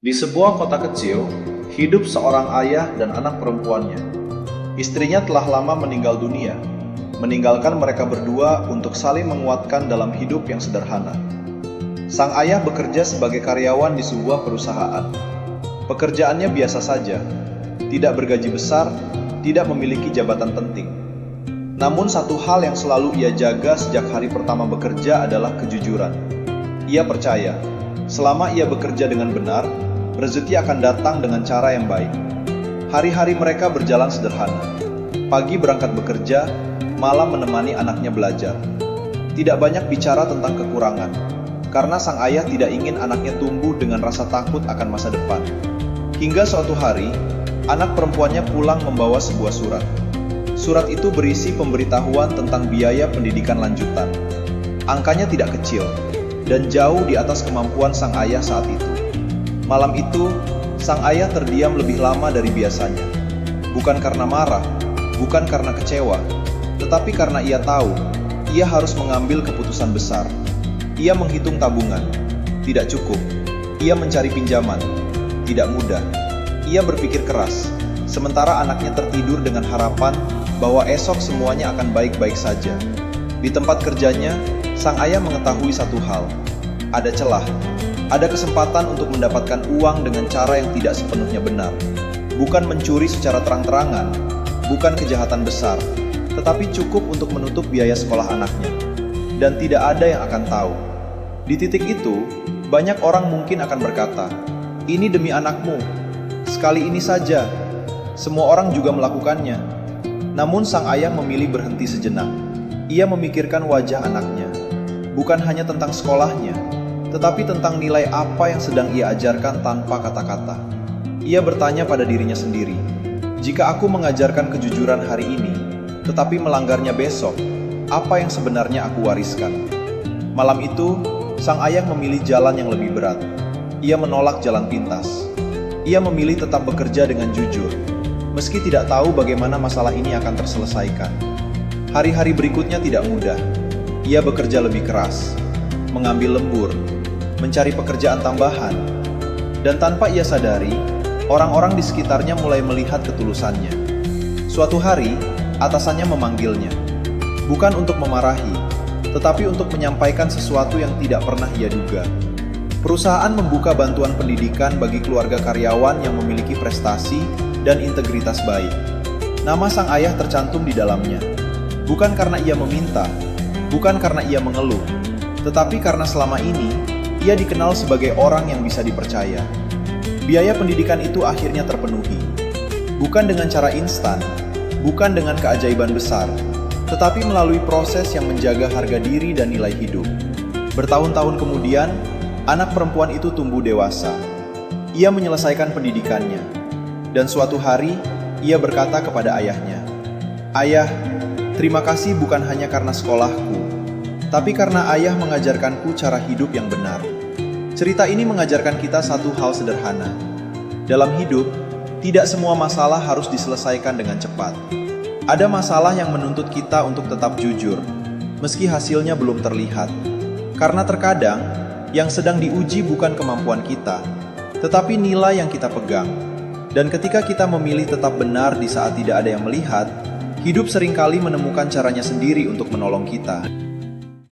Di sebuah kota kecil, hidup seorang ayah dan anak perempuannya. Istrinya telah lama meninggal dunia, meninggalkan mereka berdua untuk saling menguatkan dalam hidup yang sederhana. Sang ayah bekerja sebagai karyawan di sebuah perusahaan. Pekerjaannya biasa saja, tidak bergaji besar, tidak memiliki jabatan penting. Namun satu hal yang selalu ia jaga sejak hari pertama bekerja adalah kejujuran. Ia percaya, selama ia bekerja dengan benar, rezeki akan datang dengan cara yang baik. Hari-hari mereka berjalan sederhana. Pagi berangkat bekerja, malam menemani anaknya belajar. Tidak banyak bicara tentang kekurangan, karena sang ayah tidak ingin anaknya tumbuh dengan rasa takut akan masa depan. Hingga suatu hari, anak perempuannya pulang membawa sebuah surat. Surat itu berisi pemberitahuan tentang biaya pendidikan lanjutan. Angkanya tidak kecil, dan jauh di atas kemampuan sang ayah saat itu. Malam itu, sang ayah terdiam lebih lama dari biasanya. Bukan karena marah, bukan karena kecewa, tetapi karena ia tahu, ia harus mengambil keputusan besar. Ia menghitung tabungan, tidak cukup. Ia mencari pinjaman, tidak mudah. Ia berpikir keras, sementara anaknya tertidur dengan harapan bahwa esok semuanya akan baik-baik saja. Di tempat kerjanya, sang ayah mengetahui satu hal, ada celah. Ada kesempatan untuk mendapatkan uang dengan cara yang tidak sepenuhnya benar. Bukan mencuri secara terang-terangan, bukan kejahatan besar, tetapi cukup untuk menutup biaya sekolah anaknya. Dan tidak ada yang akan tahu. Di titik itu, banyak orang mungkin akan berkata, "Ini demi anakmu. Sekali ini saja." Semua orang juga melakukannya. Namun sang ayah memilih berhenti sejenak. Ia memikirkan wajah anaknya. Bukan hanya tentang sekolahnya, tetapi tentang nilai apa yang sedang ia ajarkan tanpa kata-kata. Ia bertanya pada dirinya sendiri, jika aku mengajarkan kejujuran hari ini, tetapi melanggarnya besok, apa yang sebenarnya aku wariskan? Malam itu, sang ayah memilih jalan yang lebih berat. Ia menolak jalan pintas. Ia memilih tetap bekerja dengan jujur, meski tidak tahu bagaimana masalah ini akan terselesaikan. Hari-hari berikutnya tidak mudah. Ia bekerja lebih keras, mengambil lembur, mencari pekerjaan tambahan, dan tanpa ia sadari, orang-orang di sekitarnya mulai melihat ketulusannya. Suatu hari, atasannya memanggilnya, bukan untuk memarahi, tetapi untuk menyampaikan sesuatu yang tidak pernah ia duga. Perusahaan membuka bantuan pendidikan bagi keluarga karyawan yang memiliki prestasi dan integritas baik. Nama sang ayah tercantum di dalamnya, bukan karena ia meminta, bukan karena ia mengeluh, tetapi karena selama ini, ia dikenal sebagai orang yang bisa dipercaya. Biaya pendidikan itu akhirnya terpenuhi. Bukan dengan cara instan, bukan dengan keajaiban besar, tetapi melalui proses yang menjaga harga diri dan nilai hidup. Bertahun-tahun kemudian, anak perempuan itu tumbuh dewasa. Ia menyelesaikan pendidikannya. Dan suatu hari, ia berkata kepada ayahnya, "Ayah, terima kasih bukan hanya karena sekolahku, tapi karena ayah mengajarkanku cara hidup yang benar." Cerita ini mengajarkan kita satu hal sederhana. Dalam hidup, tidak semua masalah harus diselesaikan dengan cepat. Ada masalah yang menuntut kita untuk tetap jujur, meski hasilnya belum terlihat. Karena terkadang, yang sedang diuji bukan kemampuan kita, tetapi nilai yang kita pegang. Dan ketika kita memilih tetap benar di saat tidak ada yang melihat, hidup seringkali menemukan caranya sendiri untuk menolong kita.